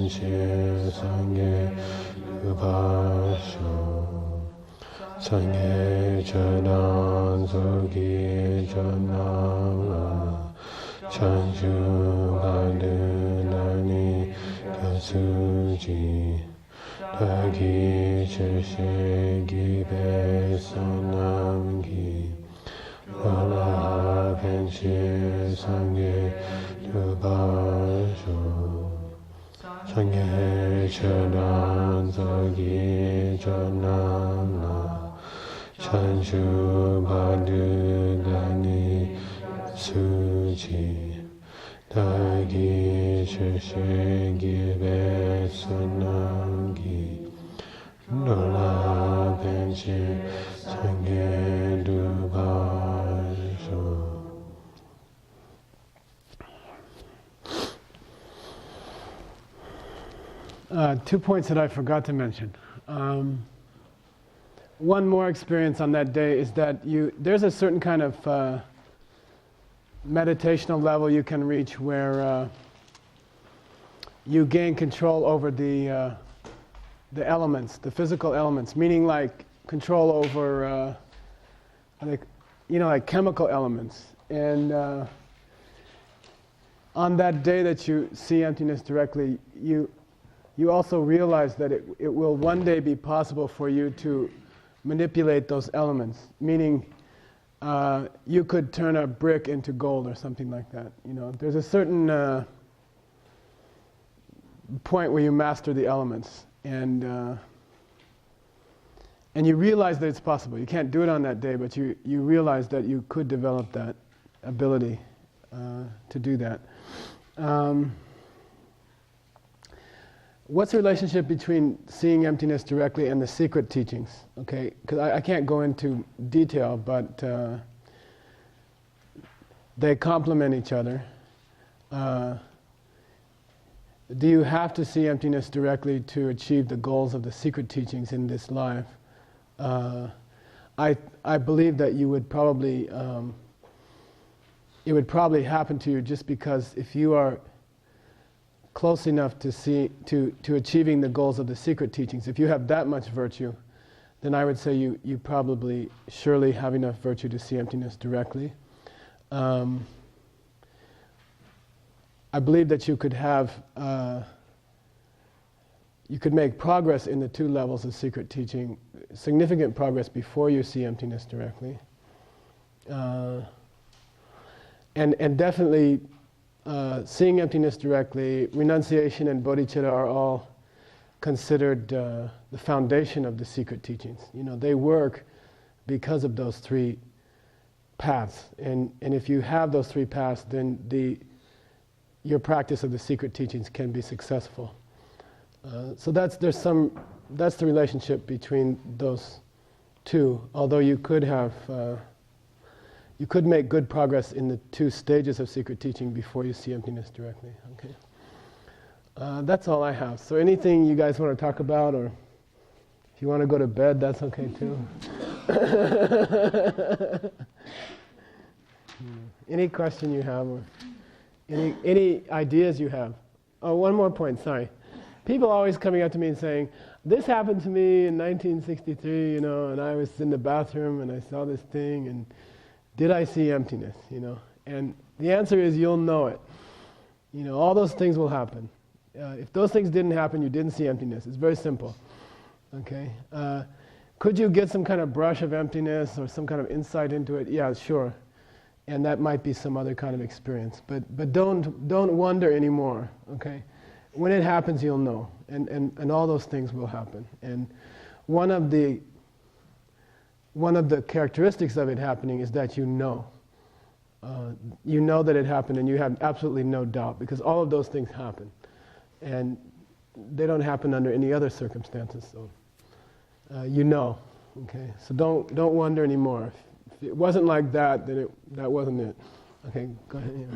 벤시 상계 유바쇼 상계 전환 소기 전환 찬주가르나니 가수지 다기 실시기 배선남기 라라 벤시 상계 유바쇼 상계 전환 소기 전환 찬주가르나니 수지 다기 실시기 배선남기 놀라 벤시 상계 두바쇼. 2 points that I forgot to mention. One more experience on that day is that there's a certain kind of meditational level you can reach where you gain control over the elements, the physical elements, meaning like control over like chemical elements. And on that day that you see emptiness directly, you also realize that it will one day be possible for you to manipulate those elements, meaning you could turn a brick into gold or something like that. There's a certain point where you master the elements, and you realize that it's possible. You can't do it on that day, but you realize that you could develop that ability to do that. What's the relationship between seeing emptiness directly and the secret teachings? Okay, because I can't go into detail, but they complement each other. Do you have to see emptiness directly to achieve the goals of the secret teachings in this life? I believe that you would probably it would probably happen to you just because if you are close enough to achieving the goals of the secret teachings, if you have that much virtue, then I would say you probably surely have enough virtue to see emptiness directly. I believe that you could make progress in the 2 levels of secret teaching, significant progress before you see emptiness directly. And definitely seeing emptiness directly, renunciation and bodhicitta are all considered the foundation of the secret teachings. They work because of those 3 paths. And if you have those 3 paths, then your practice of the secret teachings can be successful. So that's the relationship between those 2. Although you could make good progress in the 2 stages of secret teaching before you see emptiness directly. Okay. That's all I have. So anything you guys want to talk about, or if you want to go to bed, that's okay too. Any question you have, or any ideas you have? Oh, one more point, sorry. People always coming up to me and saying, this happened to me in 1963, and I was in the bathroom and I saw this thing, and did I see emptiness, And the answer is you'll know it. All those things will happen. If those things didn't happen, you didn't see emptiness. It's very simple. Okay? Could you get some kind of brush of emptiness or some kind of insight into it? Yeah, sure. And that might be some other kind of experience. But don't wonder anymore. Okay? When it happens, you'll know. And all those things will happen. And one of the characteristics of it happening is that you know that it happened, and you have absolutely no doubt, because all of those things happen, and they don't happen under any other circumstances. So okay. So don't wonder anymore. If it wasn't like that, then that wasn't it. Okay, go ahead. Yeah.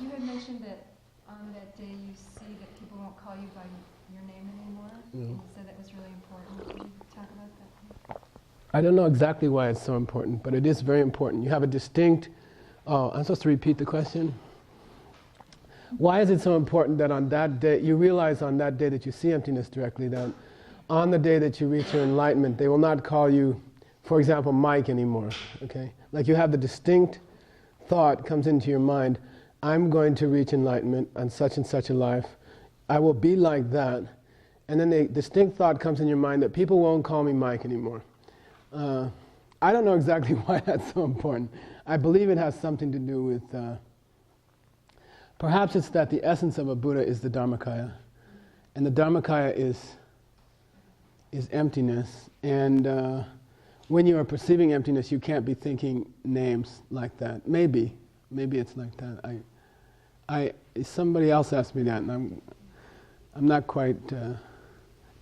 You had mentioned that on that day you see that people won't call you by your name anymore, and you said that was really important. Can you talk about that? I don't know exactly why it's so important, but it is very important. You have a distinct... Oh, I'm supposed to repeat the question? Why is it so important that on that day, you realize on that day that you see emptiness directly, that on the day that you reach your enlightenment, they will not call you, for example, Mike anymore, okay? Like you have the distinct thought comes into your mind, I'm going to reach enlightenment on such and such a life. I will be like that. And then the distinct thought comes in your mind that people won't call me Mike anymore. I don't know exactly why that's so important. I believe it has something to do with, perhaps it's that the essence of a Buddha is the Dharmakaya. And the Dharmakaya is emptiness. And when you are perceiving emptiness, you can't be thinking names like that. Maybe it's like that. Somebody else asked me that, and I'm not quite,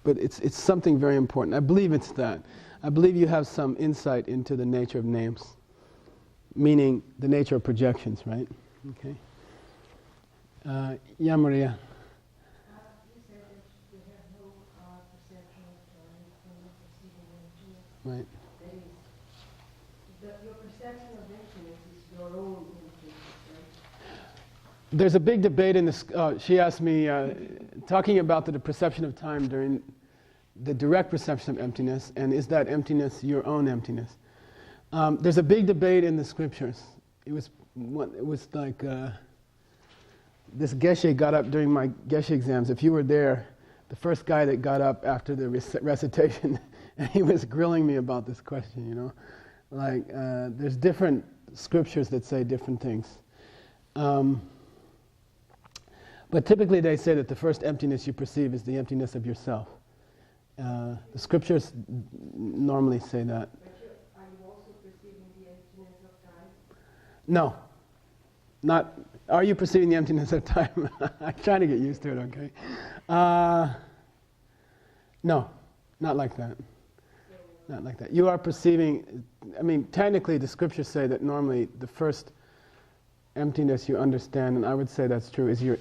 but it's something very important. I believe it's that. I believe you have some insight into the nature of names, meaning the nature of projections, right? Okay. Yeah, Maria. You said that you have no perception of anything perceiving emptiness. Right. That is, your perception of emptiness is your own emptiness, right? There's a big debate in this. She asked me, talking about the perception of time during the direct perception of emptiness, and is that emptiness your own emptiness? There's a big debate in the scriptures. It was like this Geshe got up during my Geshe exams. If you were there, the first guy that got up after the recitation, and he was grilling me about this question. You know, like there's different scriptures that say different things. But typically they say that the first emptiness you perceive is the emptiness of yourself. The scriptures normally say that. But are you also perceiving the emptiness of time? No. Not, are you perceiving the emptiness of time? I'm trying to get used to it, okay? No, not like that. Not like that. You are perceiving, I mean, technically the scriptures say that normally the first emptiness you understand, and I would say that's true, is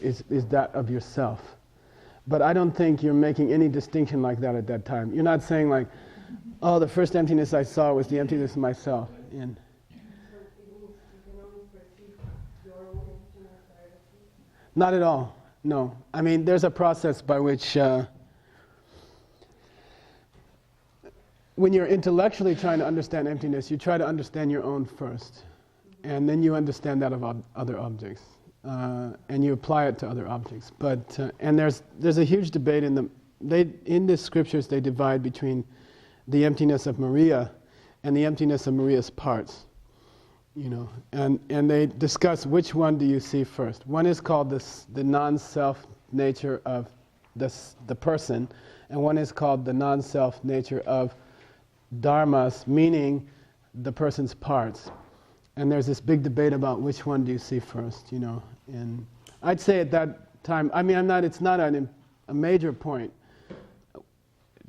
that of yourself. But I don't think you're making any distinction like that at that time. You're not saying like, oh, the first emptiness I saw was the emptiness of myself. And So it means you can only perceive your own emptiness directly? not at all, no. I mean, there's a process by which when you're intellectually trying to understand emptiness, you try to understand your own first. And then you understand that of other objects. And you apply it to other objects. But and there's a huge debate in the scriptures. They divide between the emptiness of Maria and the emptiness of Maria's parts. You know, and they discuss which one do you see first. One is called the non-self nature of the person, and one is called the non-self nature of dharmas, meaning the person's parts. And there's this big debate about which one do you see first, you know. And I'd say at that time, I mean, it's not a major point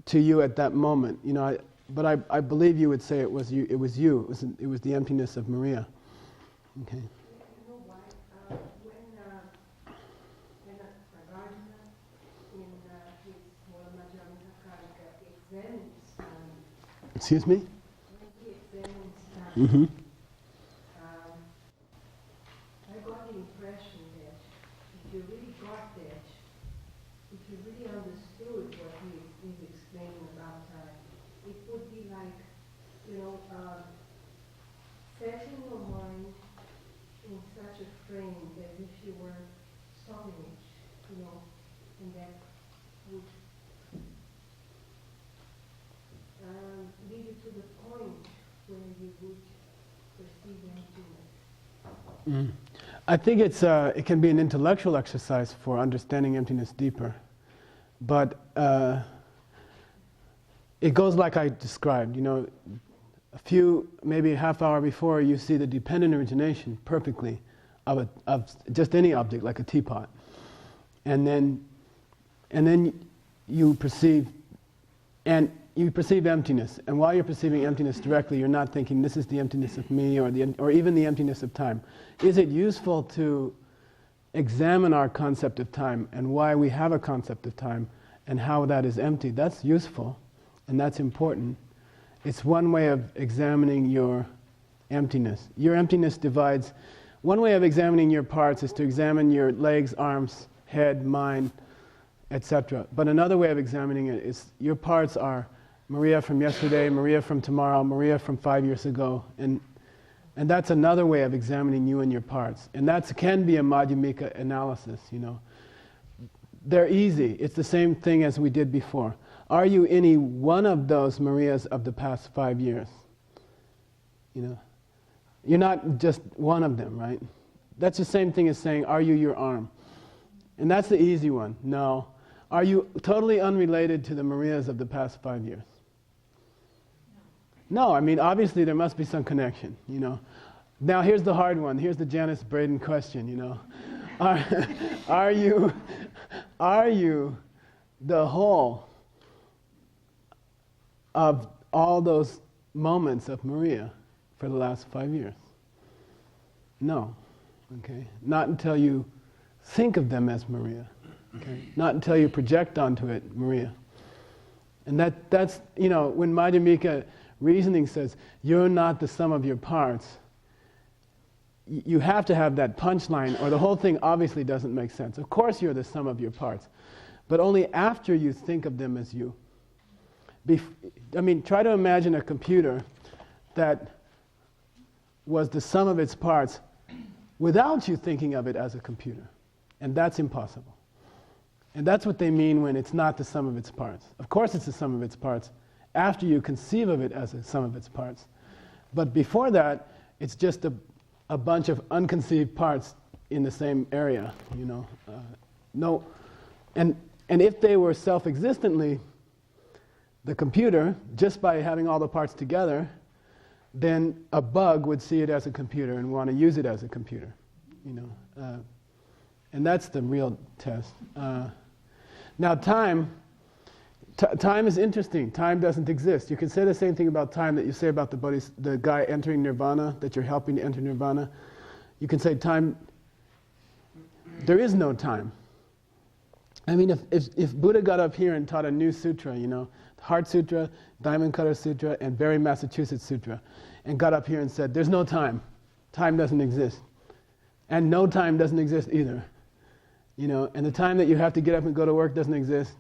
to you at that moment, you know. But I believe you would say it was you. It was the emptiness of Maria. Okay. You know why? When Nagarjuna in his DiamondCutterSutra examines Excuse me? when he examines Mm-hmm. I got the impression that if you really got that, if you really understood what he is explaining about time, it would be like, you know, setting your mind in such a frame as if you were stopping it, you know, and that would lead you to the point where you would perceive emptiness. I think it can be an intellectual exercise for understanding emptiness deeper, but it goes like I described. You know, maybe a half hour before, you see the dependent origination perfectly of just any object, like a teapot, and then you perceive emptiness. And while you're perceiving emptiness directly, you're not thinking, this is the emptiness of me, or even the emptiness of time. Is it useful to examine our concept of time and why we have a concept of time and how that is empty? That's useful, and that's important. It's one way of examining your emptiness. Your emptiness divides, one way of examining your parts is to examine your legs, arms, head, mind, etc. But another way of examining it is your parts are Maria from yesterday, Maria from tomorrow, Maria from 5 years ago. And that's another way of examining you and your parts. And that can be a Madhyamika analysis, you know. They're easy. It's the same thing as we did before. Are you any one of those Marias of the past 5 years? You know, you're not just one of them, right? That's the same thing as saying, are you your arm? And that's the easy one. No. Are you totally unrelated to the Marias of the past 5 years? No, I mean, obviously there must be some connection, you know. Now here's the hard one. Here's the Janice Braden question, you know. Are you the whole of all those moments of Maria for the last 5 years? No, okay? Not until you think of them as Maria, okay? Not until you project onto it Maria. And that's, you know, when Madhyamika reasoning says, you're not the sum of your parts, you have to have that punchline or the whole thing obviously doesn't make sense. Of course you're the sum of your parts, but only after you think of them as you. I mean, try to imagine a computer that was the sum of its parts without you thinking of it as a computer. And that's impossible. And that's what they mean when it's not the sum of its parts. Of course it's the sum of its parts after you conceive of it as a sum of its parts. But before that, it's just a bunch of unconceived parts in the same area, you know. No, and if they were self-existently the computer, just by having all the parts together, then a bug would see it as a computer and want to use it as a computer, you know. And that's the real test. Now time is interesting. Time doesn't exist. You can say the same thing about time that you say about the guy entering nirvana, that you're helping to enter nirvana. You can say time, there is no time. I mean, if Buddha got up here and taught a new sutra, you know, Heart Sutra, DiamondCutterSutra, and Barre, Massachusetts Sutra, and got up here and said, there's no time. Time doesn't exist. And no time doesn't exist either. You know, and the time that you have to get up and go to work doesn't exist.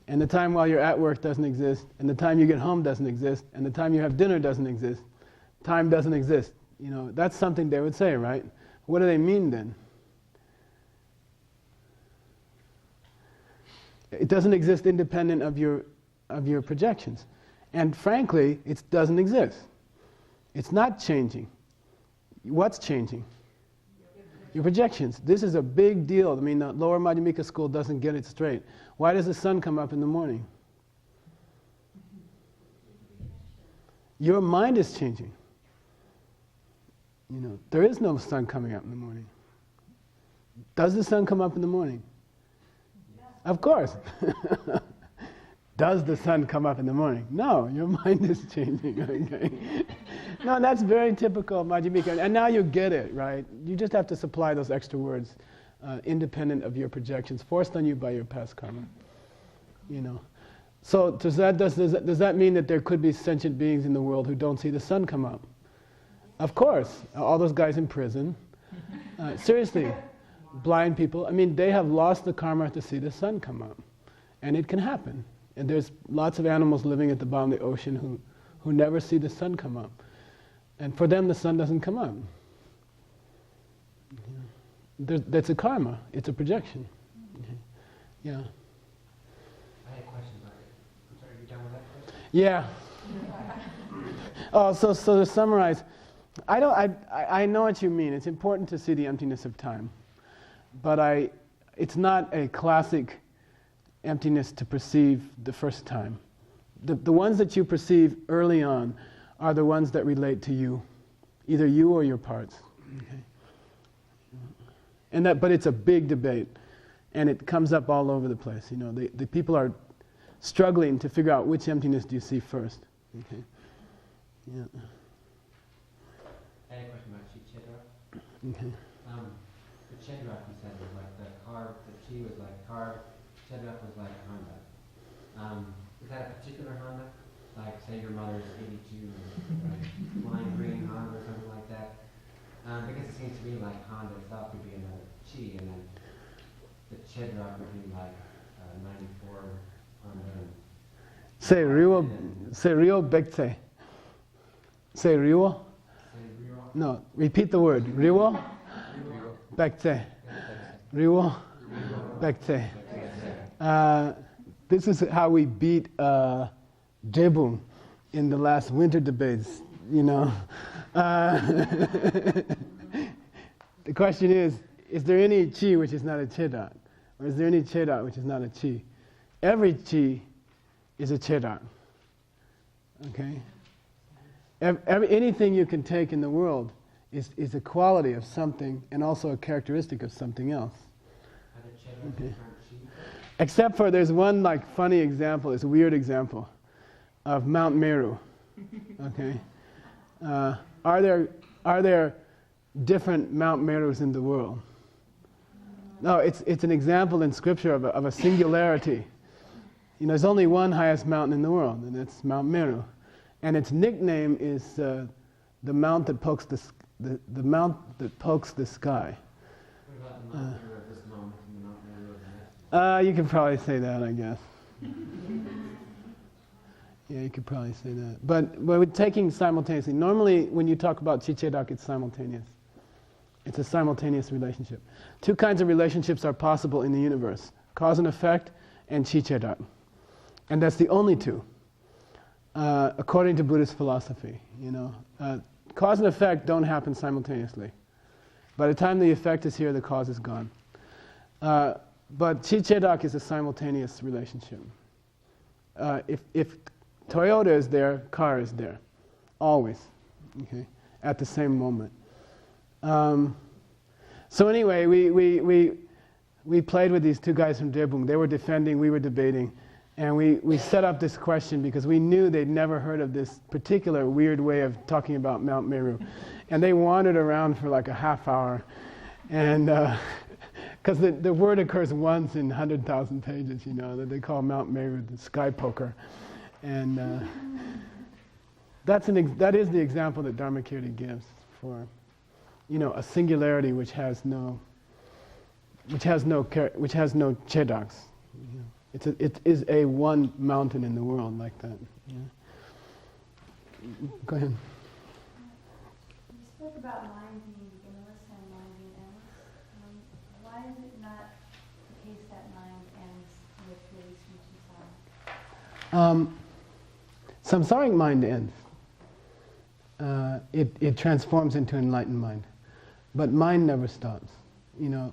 And the time while you're at work doesn't exist. And the time you get home doesn't exist. And the time you have dinner doesn't exist. Time doesn't exist. You know, that's something they would say, right? What do they mean then? It doesn't exist independent of your projections. And frankly, it doesn't exist. It's not changing. What's changing? Your projections. This is a big deal. I mean, the lower Madhyamika school doesn't get it straight. Why does the sun come up in the morning? Your mind is changing. You know, there is no sun coming up in the morning. Does the sun come up in the morning? Of course. Does the sun come up in the morning? No, your mind is changing, okay? No, that's very typical of Madhyamika. And now you get it, right? You just have to supply those extra words independent of your projections, forced on you by your past karma. You know. So does that mean that there could be sentient beings in the world who don't see the sun come up? Of course. All those guys in prison. Seriously, blind people. I mean, they have lost the karma to see the sun come up. And it can happen. And there's lots of animals living at the bottom of the ocean who never see the sun come up. And for them, the sun doesn't come up. That's a karma. It's a projection. Okay. Yeah. I had a question about it. I'm sorry, are you done with that question? Yeah. Oh, so to summarize, I know what you mean. It's important to see the emptiness of time. But it's not a classic emptiness to perceive the first time. The ones that you perceive early on are the ones that relate to you, either you or your parts. Okay. But it's a big debate, and it comes up all over the place. You know, the people are struggling to figure out which emptiness do you see first. Okay. Yeah. I had a question about Chedra. Okay. The Chedra, you said, was like the carved, the chi was like carved, Chedra was like Honda. Is that a particular Honda? Like, say your mother's 82, like lime green Honda or something like that? Because it seems to me like Honda itself could be another chi, and then the Chedrock would be like 94 Honda. Say Ryo Bekte. Say Ryo. No, repeat the word. Ryo Bekte. Ryo Bekte. This is how we beat Jebum in the last winter debates, you know. The question is there any chi which is not a chedak? Or is there any chedak which is not a chi? Every chi is a chedak. Okay? Anything you can take in the world is a quality of something and also a characteristic of something else. Okay. Except for there's one like funny example, it's a weird example of Mount Meru. Okay? Are there different Mount Merus in the world? No, it's an example in Scripture of a singularity. You know, there's only one highest mountain in the world, and it's Mount Meru, and its nickname is the mount that pokes the mount that pokes the sky. What about the Mount Meru of this moment and the Mount Meru of the next? You could probably say that, I guess. Yeah, you could probably say that. But we're taking simultaneously. Normally, when you talk about Chichedak, it's simultaneous. It's a simultaneous relationship. Two kinds of relationships are possible in the universe: cause and effect, and Chichedak. And that's the only two, according to Buddhist philosophy. You know, cause and effect don't happen simultaneously. By the time the effect is here, the cause is gone. But Chichedak is a simultaneous relationship. If Toyota is there, car is there, always, okay, at the same moment. So anyway, we played with these two guys from Debung. They were defending, we were debating, and we set up this question because we knew they'd never heard of this particular weird way of talking about Mount Meru. And they wandered around for like a half hour, and because the word occurs once in 100,000 pages, you know, that they call Mount Meru the sky poker. And that is the example that Dharmakirti gives for, you know, a singularity which has no chedaks. You know. It is a one mountain in the world like that. Yeah. Go ahead. You spoke about mind being beginnerless and mind being endless. Why is it not the case that mind ends with release from samsara? Samsaric mind ends. It transforms into enlightened mind. But mind never stops. You know,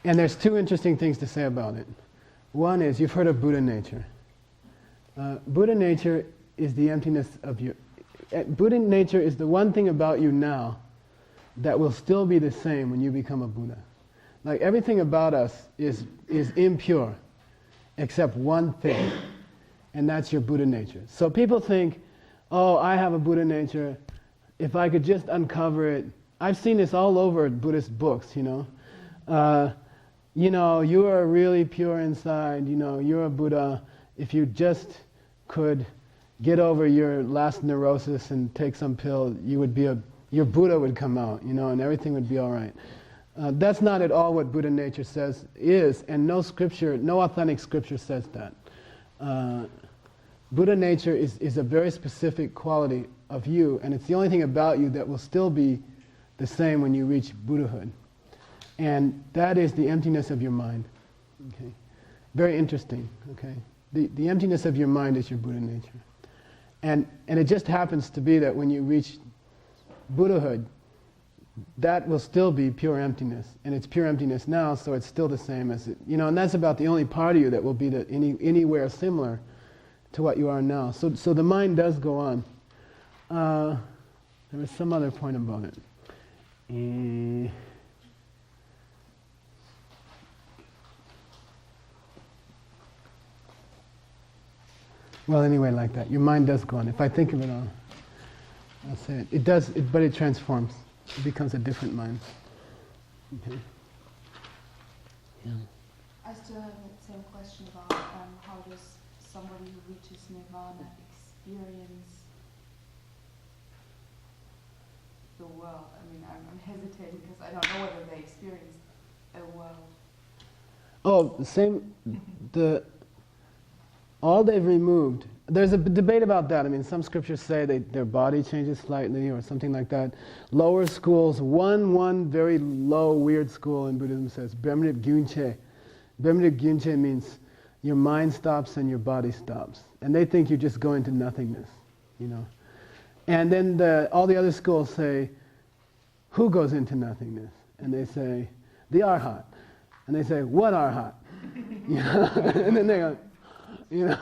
and there's two interesting things to say about it. One is, you've heard of Buddha nature. Buddha nature is the emptiness of your... Buddha nature is the one thing about you now that will still be the same when you become a Buddha. Like everything about us is impure, except one thing, and that's your Buddha nature. So people think, oh, I have a Buddha nature, if I could just uncover it. I've seen this all over Buddhist books, you know. You know, you are really pure inside, you know, you're a Buddha. If you just could get over your last neurosis and take some pill, you would be your Buddha would come out, you know, and everything would be all right. That's not at all what Buddha nature says is, and no authentic scripture says that. Buddha nature is a very specific quality of you, and it's the only thing about you that will still be the same when you reach Buddhahood. And that is the emptiness of your mind. Okay? Very interesting. Okay? The emptiness of your mind is your Buddha nature. And it just happens to be that when you reach Buddhahood, that will still be pure emptiness. And it's pure emptiness now, so it's still the same as it, you know, and that's about the only part of you that will be anywhere similar to what you are now. So the mind does go on. There was some other point about it. Well, anyway, like that. Your mind does go on. If I think of it all, I'll say it. It does, but it transforms. It becomes a different mind. Okay. Yeah. I still have that same question about how does somebody who reaches nirvana experience the world? I mean, I'm hesitating because I don't know whether they experience a world. Oh, all they've removed. There's a debate about that. I mean, some scriptures say their body changes slightly or something like that. Lower schools, one very low, weird school in Buddhism says, Brahmrit Gyunche. Brahmrit Gyunche means your mind stops and your body stops. And they think you just go into nothingness, you know. And then all the other schools say, who goes into nothingness? And they say, the Arhat. And they say, what Arhat? You know? And then they go, you know,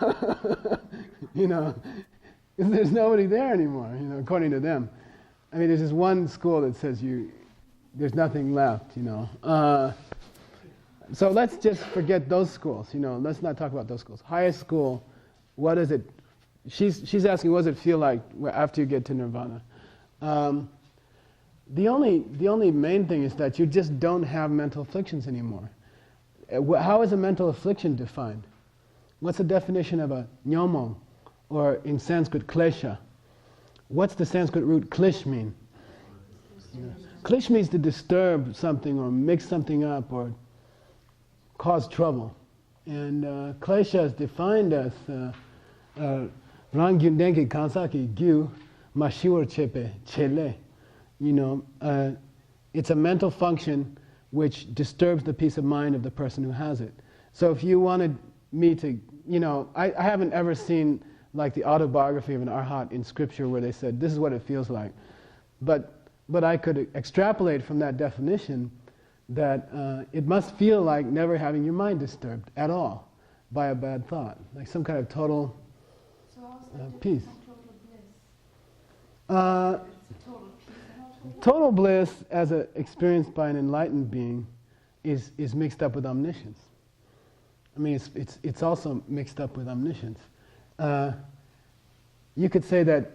you know, 'cause there's nobody there anymore, you know, according to them. I mean, there's this one school that says there's nothing left, you know. So let's just forget those schools, you know. Let's not talk about those schools. Highest school, what is it? She's asking, what does it feel like after you get to nirvana? The only main thing is that you just don't have mental afflictions anymore. How is a mental affliction defined? What's the definition of a nyomo, or in Sanskrit klesha? What's the Sanskrit root klish mean? Klish means to disturb something or mix something up or cause trouble. And klesha is defined as rangyundenki kansaki gyu mashiwar chepe chele. You know, it's a mental function which disturbs the peace of mind of the person who has it. So if you wanted me to, you know, I haven't ever seen like the autobiography of an arhat in scripture where they said, this is what it feels like. But I could extrapolate from that definition that it must feel like never having your mind disturbed at all by a bad thought, like some kind of total peace. Total bliss, as experienced by an enlightened being, is mixed up with omniscience. I mean, it's also mixed up with omniscience. You could say that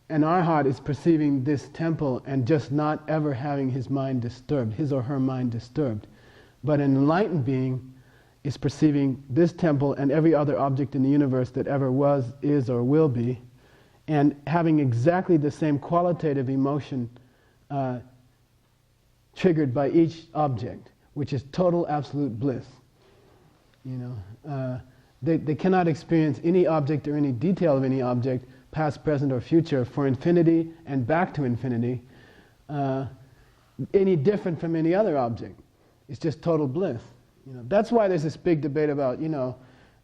an arhat is perceiving this temple and just not ever having his mind disturbed, his or her mind disturbed. But an enlightened being is perceiving this temple and every other object in the universe that ever was, is, or will be, and having exactly the same qualitative emotion triggered by each object, which is total absolute bliss. You know, they cannot experience any object or any detail of any object, past, present, or future, for infinity and back to infinity, any different from any other object. It's just total bliss. You know, that's why there's this big debate about, you know,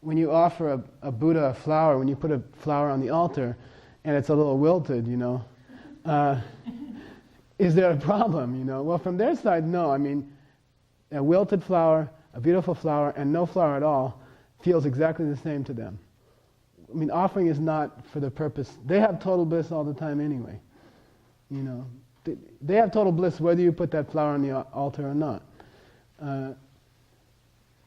when you offer a Buddha a flower, when you put a flower on the altar, and it's a little wilted, you know, is there a problem, you know? Well, from their side, no. I mean, a wilted flower, a beautiful flower, and no flower at all feels exactly the same to them. I mean, offering is not for the purpose. They have total bliss all the time anyway. You know, they have total bliss whether you put that flower on the altar or not.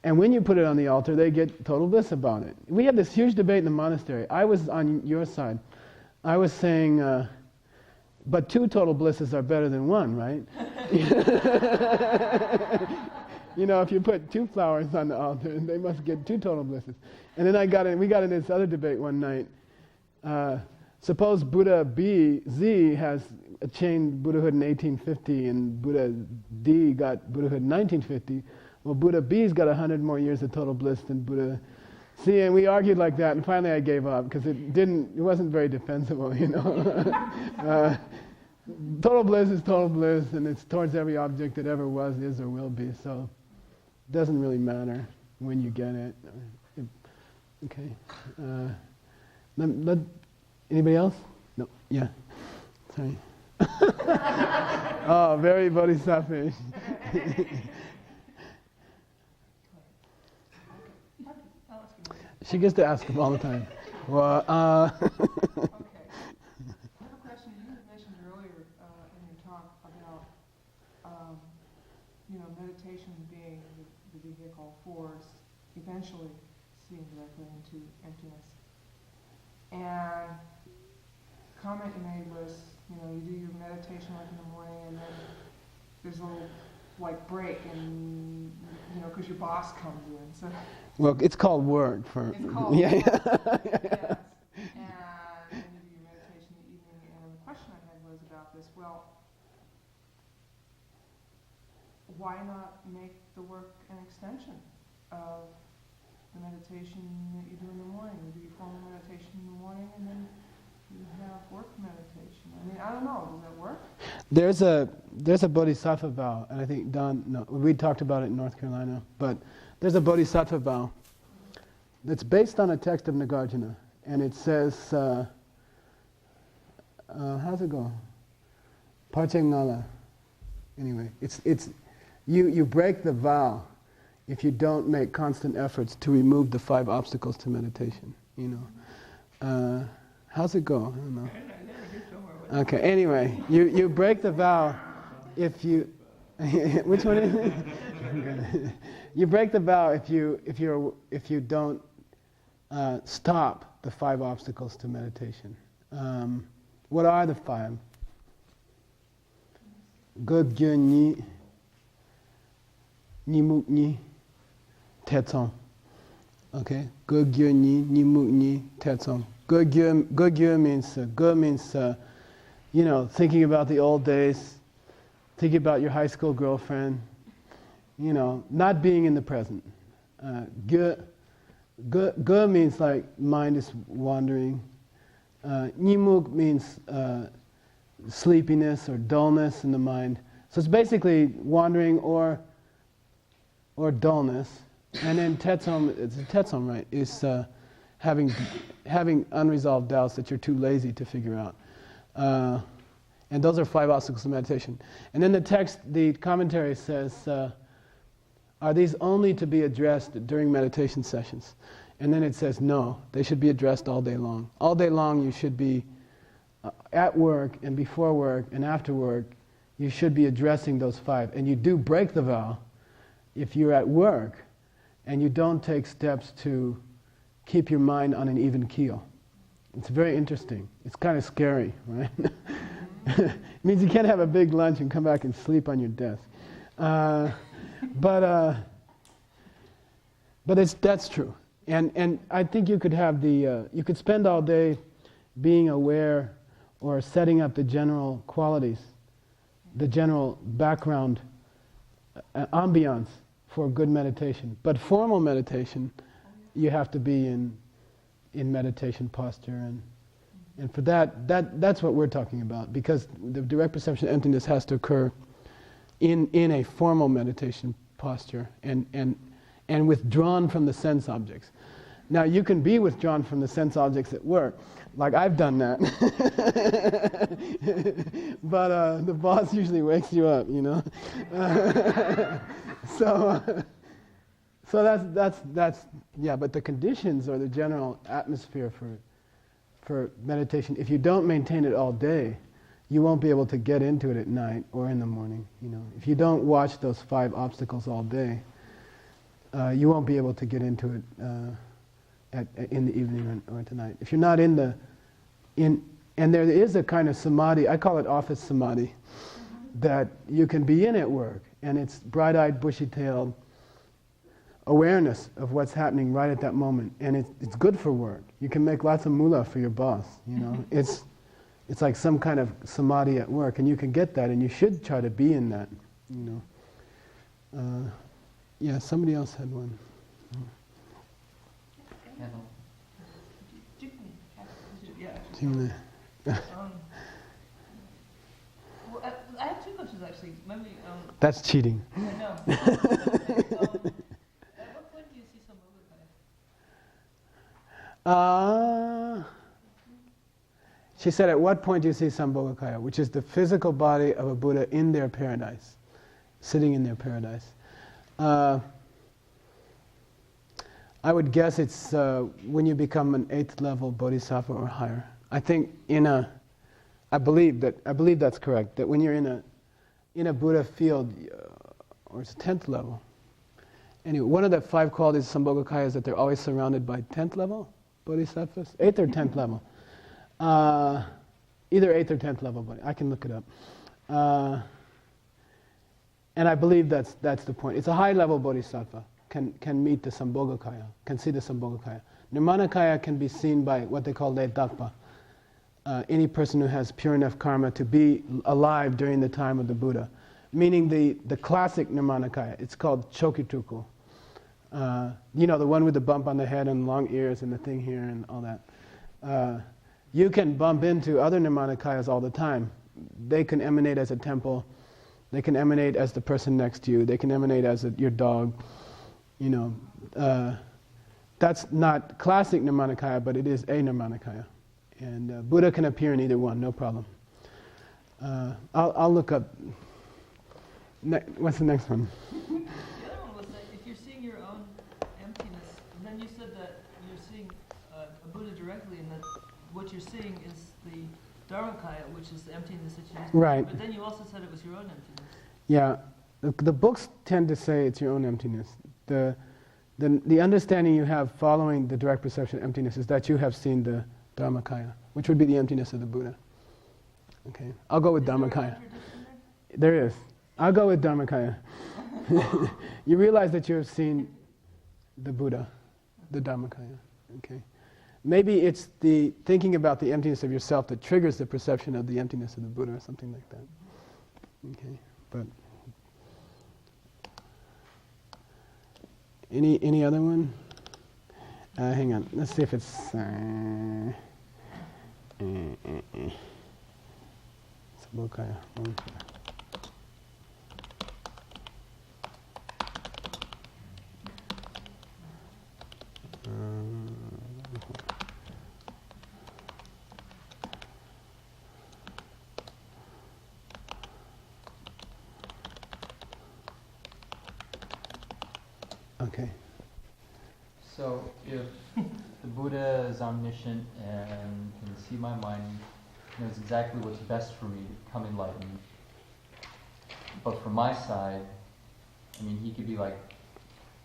And when you put it on the altar, they get total bliss about it. We had this huge debate in the monastery. I was on your side. I was saying, but 2 total blisses are better than 1, right? You know, if you put 2 flowers on the altar, they must get 2 total blisses. And then we got in this other debate one night. Suppose Buddha Z has attained Buddhahood in 1850 and Buddha D got Buddhahood in 1950. Well, Buddha B's got 100 more years of total bliss than Buddha C, and we argued like that, and finally I gave up because it wasn't very defensible, you know. Total bliss is total bliss, and it's towards every object that ever was, is, or will be. So it doesn't really matter when you get it. Okay. Anybody else? No. Yeah. Sorry. Oh, very bodhisattva. She gets to ask him all the time. Well, Okay. I have a question. You had mentioned earlier in your talk about, you know, meditation being the vehicle for eventually seeing directly into emptiness. And the comment you made was, you know, you do your meditation like in the morning, and then there's a little like break, and you know, because your boss comes in. So. Well, it's called work for. It's called yeah. Yes. And then you do your meditation in the evening. And the question I had was about this. Well, why not make the work an extension of the meditation that you do in the morning? You do your formal meditation in the morning, and then you have work meditation. I mean, I don't know. Does that work? There's a bodhisattva vow, and I think we talked about it in North Carolina, but there's a bodhisattva vow that's based on a text of Nagarjuna, and it says, how's it go? Parchengala. Anyway, it's you break the vow if you don't make constant efforts to remove the 5 obstacles to meditation. You know, how's it go? I don't know. Okay. Anyway, you break the vow if you. Which one is it? You break the vow if you don't stop the 5 obstacles to meditation. What are the 5? Gogyo Nimuk Tetson. Okay? Gogyo Nimuk Tetson. Gogyo means thinking about the old days, thinking about your high school girlfriend, not being in the present. Ge means like mind is wandering. Nimuk means sleepiness or dullness in the mind. So it's basically wandering or dullness. And then tetsom, right, is having unresolved doubts that you're too lazy to figure out. And those are 5 obstacles to meditation. And then the commentary says, are these only to be addressed during meditation sessions? And then it says, no, they should be addressed all day long. All day long you should be at work and before work and after work, you should be addressing those 5. And you do break the vow if you're at work and you don't take steps to keep your mind on an even keel. It's very interesting. It's kind of scary, right? It means you can't have a big lunch and come back and sleep on your desk. But that's true. And I think you could have you could spend all day being aware or setting up the general qualities, the general background ambiance for good meditation. But formal meditation, you have to be in meditation posture, and for that's what we're talking about, because the direct perception of emptiness has to occur in a formal meditation posture and withdrawn from the sense objects. Now you can be withdrawn from the sense objects at work, like I've done that. But the boss usually wakes you up, So that's yeah. But the conditions or the general atmosphere for meditation, if you don't maintain it all day, you won't be able to get into it at night or in the morning. If you don't watch those 5 obstacles all day, you won't be able to get into it in the evening or at night. If you're not and there is a kind of samadhi, I call it office samadhi, that you can be in at work, and it's bright-eyed, bushy-tailed awareness of what's happening right at that moment, and it's good for work. You can make lots of moolah for your boss. It's like some kind of samadhi at work, and you can get that, and you should try to be in that. Yeah, somebody else had one. Well, I have 2 questions actually. Maybe, That's cheating. I know. At what point do you see Sambhogakaya? She said, at what point do you see Sambhogakaya, which is the physical body of a Buddha in their paradise, sitting in their paradise. I would guess it's when you become an 8th level bodhisattva or higher. I think I believe that's correct. That when you're in a Buddha field, or it's 10th level. Anyway, one of the 5 qualities of Sambhogakaya is that they're always surrounded by 10th level bodhisattvas, 8th or 10th level. Either 8th or 10th level, but I can look it up. And I believe that's the point. It's a high level bodhisattva can meet the Sambhogakaya, can see the Sambhogakaya. Nirmanakaya can be seen by what they call Letakpa. Any person who has pure enough karma to be alive during the time of the Buddha. meaning the classic Nirmanakaya. It's called Chokituku. You know, the one with the bump on the head and long ears and the thing here and all that. You can bump into other Nirmanakayas all the time. They can emanate as a temple. They can emanate as the person next to you. They can emanate as your dog. You know, that's not classic Nirmanakaya, but it is a Nirmanakaya. And Buddha can appear in either one, no problem. I'll look up. What's the next one? The other one was that if you're seeing your own emptiness, and then you said that you're seeing a Buddha directly, and that what you're seeing is the Dharmakaya, which is the emptiness that you used. Right. But then you also said it was your own emptiness. Yeah, the books tend to say it's your own emptiness. The understanding you have following the direct perception of emptiness is that you have seen the Dharmakaya, which would be the emptiness of the Buddha. Okay, I'll go with Dharmakaya. There is. I'll go with Dharmakaya. You realize that you have seen the Buddha, the Dharmakaya. Okay, maybe it's the thinking about the emptiness of yourself that triggers the perception of the emptiness of the Buddha, or something like that. Okay, but any other one? Hang on. Let's see if it's. Sabokaya. Okay. So if the Buddha is omniscient and can see my mind, knows exactly what's best for me to become enlightened, but from my side, I mean, he could be like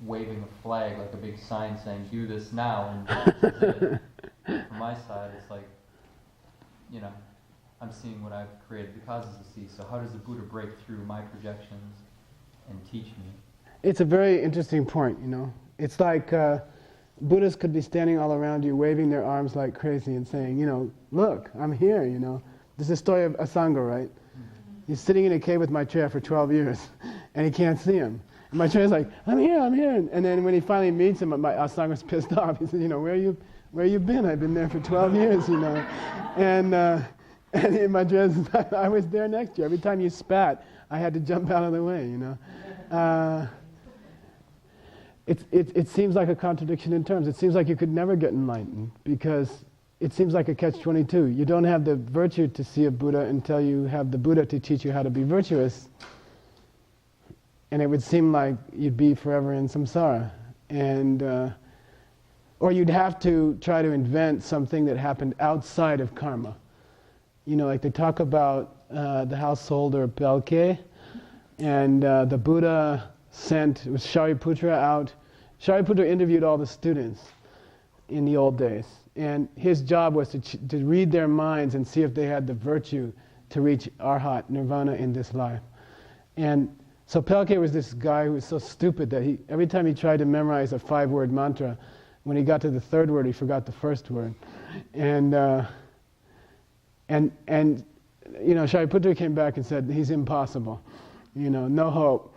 waving a flag, like a big sign saying, do this now, and this is it. From my side, it's like, you know, I'm seeing what I've created the causes to see. So how does the Buddha break through my projections and teach me? It's a very interesting point, you know. It's like Buddhists could be standing all around you, waving their arms like crazy and saying, you know, look, I'm here, you know. This is the story of Asanga, right? He's sitting in a cave with Maitreya for 12 years, and he can't see him. And Maitreya's like, I'm here. And then when he finally meets him, Asanga's pissed off. He says, you know, where you been? I've been there for 12 years, you know. And Maitreya says, I was there next to you. Every time you spat, I had to jump out of the way, you know. It seems like a contradiction in terms. It seems like you could never get enlightened because it seems like a catch-22. You don't have the virtue to see a Buddha until you have the Buddha to teach you how to be virtuous. And it would seem like you'd be forever in samsara. Or you'd have to try to invent something that happened outside of karma. You know, like they talk about the householder Pelke, and the Buddha sent Shariputra out. Shariputra interviewed all the students in the old days, and his job was to read their minds and see if they had the virtue to reach arhat, nirvana, in this life. And so Pelke was this guy who was so stupid that every time he tried to memorize a 5-word mantra, when he got to the 3rd word, he forgot the 1st word. And you know, Shariputra came back and said, he's impossible, you know, no hope.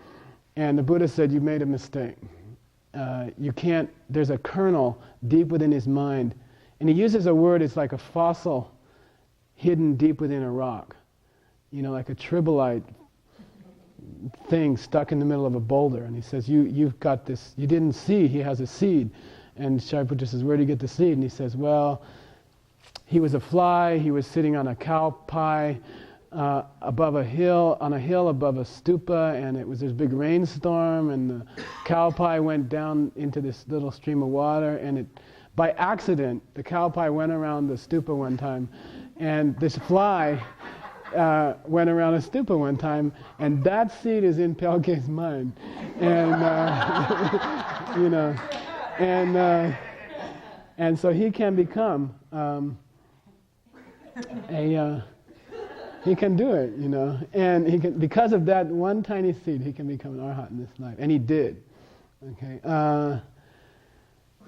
And the Buddha said, you made a mistake. You can't, there's a kernel deep within his mind. And he uses a word, it's like a fossil hidden deep within a rock. You know, like a tribolite thing stuck in the middle of a boulder. And he says, you've got this, you didn't see, he has a seed. And Shariputra says, where did you get the seed? And he says, well, he was a fly, he was sitting on a cow pie, above a hill, on a hill above a stupa, and it was this big rainstorm, and the cow pie went down into this little stream of water, and by accident, the cow pie went around the stupa one time, and this fly went around a stupa one time, and that seed is in Pelke's mind, and you know, and so he can become he can do it, you know, and he can, because of that one tiny seed, he can become an arhat in this life, and he did. Okay,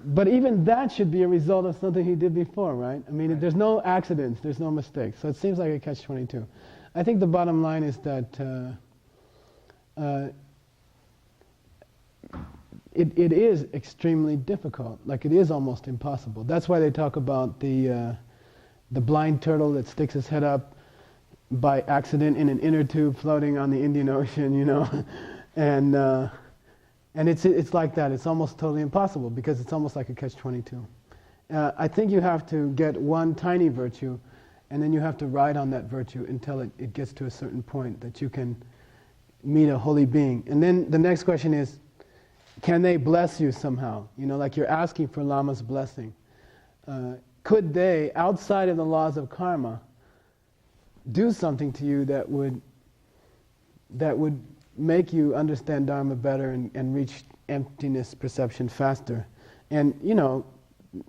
but even that should be a result of something he did before, right? I mean, there's no accidents, there's no mistakes, so it seems like a catch-22. I think the bottom line is that it is extremely difficult. Like it is almost impossible. That's why they talk about the blind turtle that sticks his head up by accident in an inner tube floating on the Indian Ocean, you know, and it's like that. It's almost totally impossible because it's almost like a catch-22. I think you have to get one tiny virtue, and then you have to ride on that virtue until it gets to a certain point that you can meet a holy being. And then the next question is, can they bless you somehow? You know, like you're asking for Lama's blessing. Could they, outside of the laws of karma, do something to you that would make you understand Dharma better and reach emptiness perception faster? And, you know,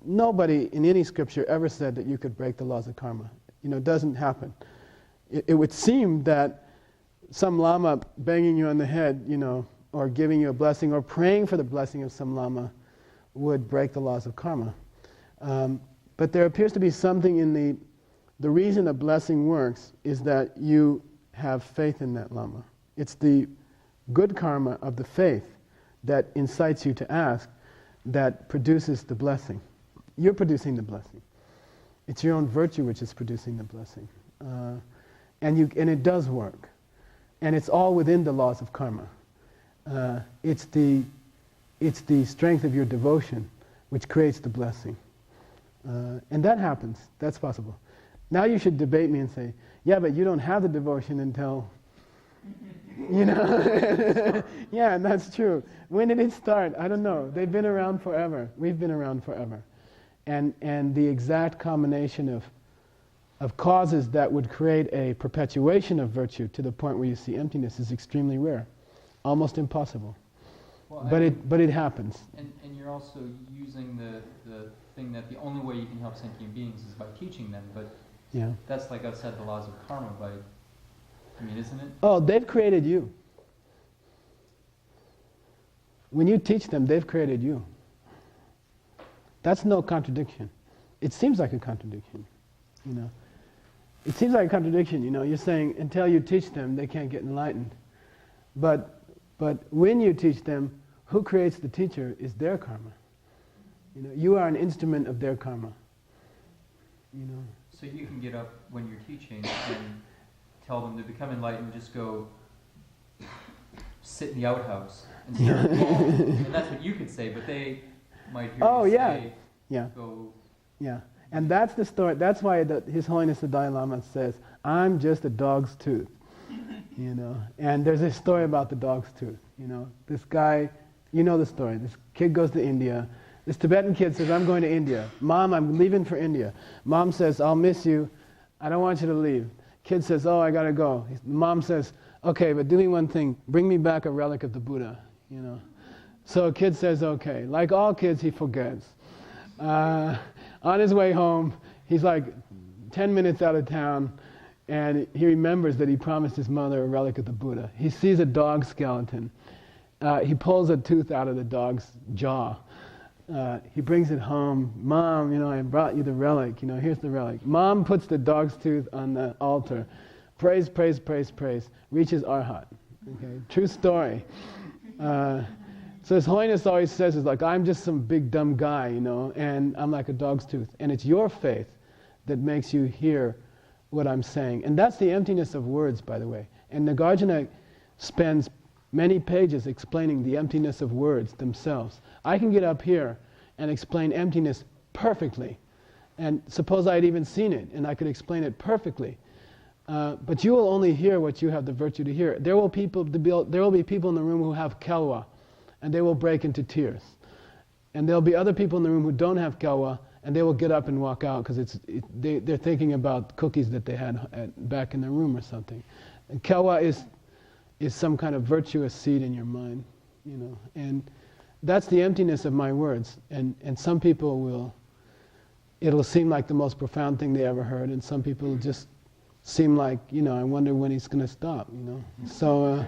nobody in any scripture ever said that you could break the laws of karma. You know, it doesn't happen. It would seem that some Lama banging you on the head, you know, or giving you a blessing or praying for the blessing of some Lama would break the laws of karma. But there appears to be something in the reason a blessing works is that you have faith in that Lama. It's the good karma of the faith that incites you to ask that produces the blessing. You're producing the blessing. It's your own virtue which is producing the blessing. And it does work. And it's all within the laws of karma. It's the strength of your devotion which creates the blessing. And that happens. That's possible. Now you should debate me and say, yeah, but you don't have the devotion until, you know. Yeah, and that's true. When did it start? I don't know. They've been around forever. We've been around forever. And the exact combination of causes that would create a perpetuation of virtue to the point where you see emptiness is extremely rare. Almost impossible. Well, but it happens. And you're also using the thing that the only way you can help sentient beings is by teaching them, but yeah. That's like outside the laws of karma isn't it? Oh, they've created you. When you teach them, they've created you. That's no contradiction. It seems like a contradiction, you know. It seems like a contradiction, you know. You're saying until you teach them, they can't get enlightened. But when you teach them, who creates the teacher is their karma. You know, you are an instrument of their karma. You know. So you can get up when you're teaching and tell them to become enlightened, just go sit in the outhouse and stare at the wall. And that's what you could say, but they might hear you say, go. Yeah. And that's the story. That's why His Holiness the Dalai Lama says, I'm just a dog's tooth. You know, and there's a story about the dog's tooth. You know, this guy, you know the story. This kid goes to India. This Tibetan kid says, I'm going to India. Mom, I'm leaving for India. Mom says, I'll miss you. I don't want you to leave. Kid says, oh, I gotta go. Mom says, okay, but do me one thing. Bring me back a relic of the Buddha. You know. So kid says, okay. Like all kids, he forgets. On his way home, he's like 10 minutes out of town. And he remembers that he promised his mother a relic of the Buddha. He sees a dog skeleton. He pulls a tooth out of the dog's jaw. He brings it home. Mom, you know, I brought you the relic. You know, here's the relic. Mom puts the dog's tooth on the altar. Praise, praise, praise, praise. Reaches Arhat. Okay, true story. So His Holiness always says, it's like, I'm just some big dumb guy, you know, and I'm like a dog's tooth. And it's your faith that makes you hear what I'm saying. And that's the emptiness of words, by the way. And Nagarjuna spends many pages explaining the emptiness of words themselves. I can get up here and explain emptiness perfectly. And suppose I had even seen it, and I could explain it perfectly. But you will only hear what you have the virtue to hear. There will be people in the room who have kelwa, and they will break into tears. And there'll be other people in the room who don't have kelwa, and they will get up and walk out because they're thinking about cookies that they had back in their room or something. And kelwa is some kind of virtuous seed in your mind, you know. And that's the emptiness of my words. And some people it'll seem like the most profound thing they ever heard, and some people just seem like, you know, I wonder when he's going to stop, you know. So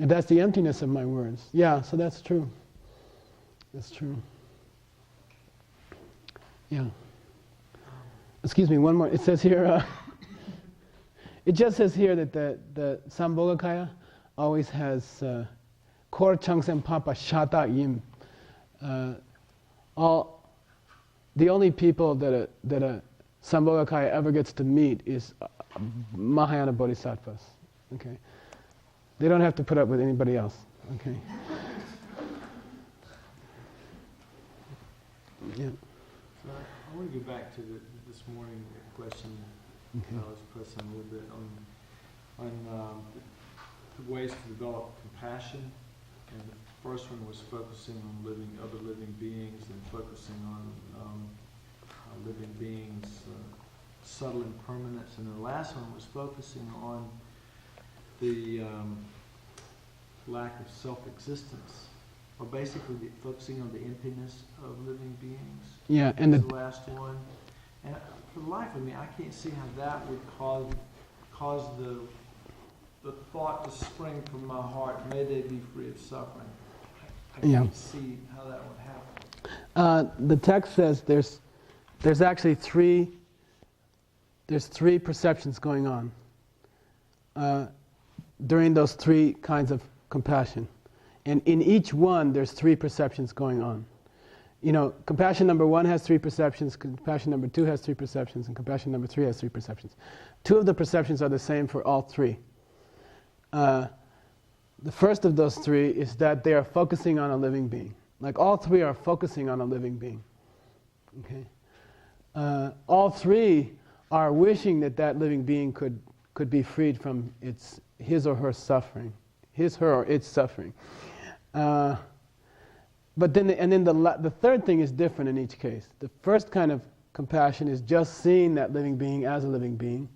and that's the emptiness of my words. Yeah, so that's true. That's true. Yeah. Excuse me, one more. It says here, it just says here that the Sambhogakaya, always has Kor Changsen Papa Shata Yim. The only people that a Sambhogakaya ever gets to meet is Mahayana Bodhisattvas. Okay, they don't have to put up with anybody else. Okay. Yeah. So I want to go back to this morning question Okay. I was pressing a little bit on the ways to develop compassion. And the first one was focusing on other living beings and focusing on living beings' subtle impermanence. And the last one was focusing on the lack of self-existence, or basically focusing on the emptiness of living beings. Yeah, and the last one. And for the life of me, I can't see how that would cause the thought to spring from my heart, may they be free of suffering. I can't see how that would happen. The text says there's actually three perceptions going on during those three kinds of compassion. And in each one, there's three perceptions going on. You know, compassion number 1 has 3 perceptions, compassion number 2 has 3 perceptions, and compassion number 3 has 3 perceptions. 2 of the perceptions are the same for all 3. The first of those 3 is that they are focusing on a living being. Like all 3 are focusing on a living being. Okay? All 3 are wishing that living being could be freed from his or her suffering, his, her, or its suffering. But then, the third thing is different in each case. The first kind of compassion is just seeing that living being as a living being.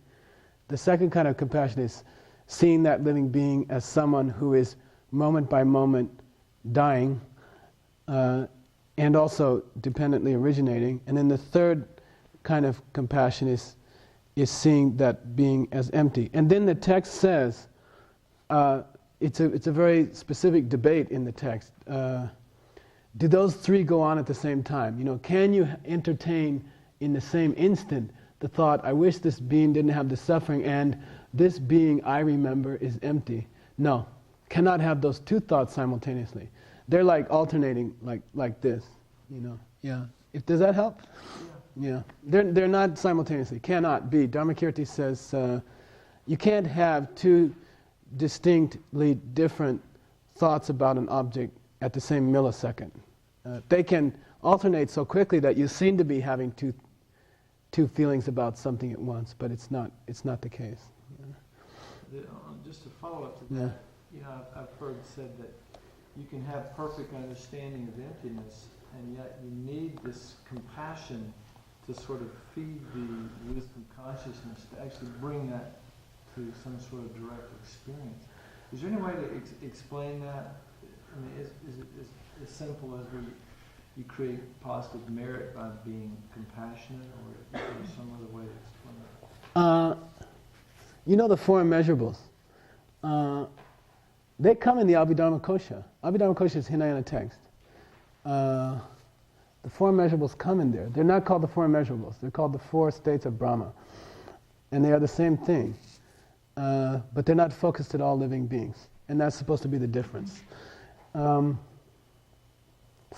The second kind of compassion is seeing that living being as someone who is moment by moment dying, and also dependently originating. And then the third kind of compassion is seeing that being as empty. And then the text says, it's a very specific debate in the text. Do those 3 go on at the same time? You know, can you entertain in the same instant the thought, I wish this being didn't have the suffering, and this being I remember is empty? No, cannot have those 2 thoughts simultaneously. They're like alternating, like this. You know, yeah. Does that help? Yeah. They're not simultaneously. Cannot be. Dharmakirti says you can't have 2 distinctly different thoughts about an object at the same millisecond. They can alternate so quickly that you seem to be having two feelings about something at once, but it's not the case. Yeah. Just to follow up to that, you know, I've heard said that you can have perfect understanding of emptiness, and yet you need this compassion to sort of feed the wisdom consciousness to actually bring that to some sort of direct experience. Is there any way to explain that? I mean, is it as simple as you create positive merit by being compassionate, or is there some other way to explain that? You know the 4 immeasurables. They come in the Abhidharmakosha. Abhidharmakosha is Hinayana text. The 4 immeasurables come in there. They're not called the 4 immeasurables. They're called the 4 states of Brahma. And they are the same thing. But they're not focused at all living beings. And that's supposed to be the difference. So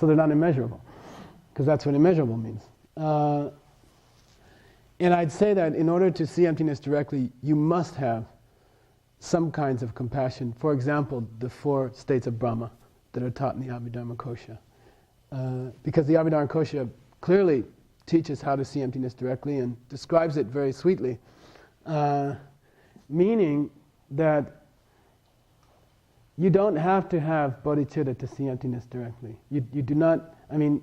they're not immeasurable, because that's what immeasurable means. And I'd say that in order to see emptiness directly, you must have some kinds of compassion. For example, the 4 states of Brahma that are taught in the Abhidharmakosha. Because the Abhidharmakosha clearly teaches how to see emptiness directly and describes it very sweetly. Meaning that you don't have to have bodhicitta to see emptiness directly. You do not, I mean,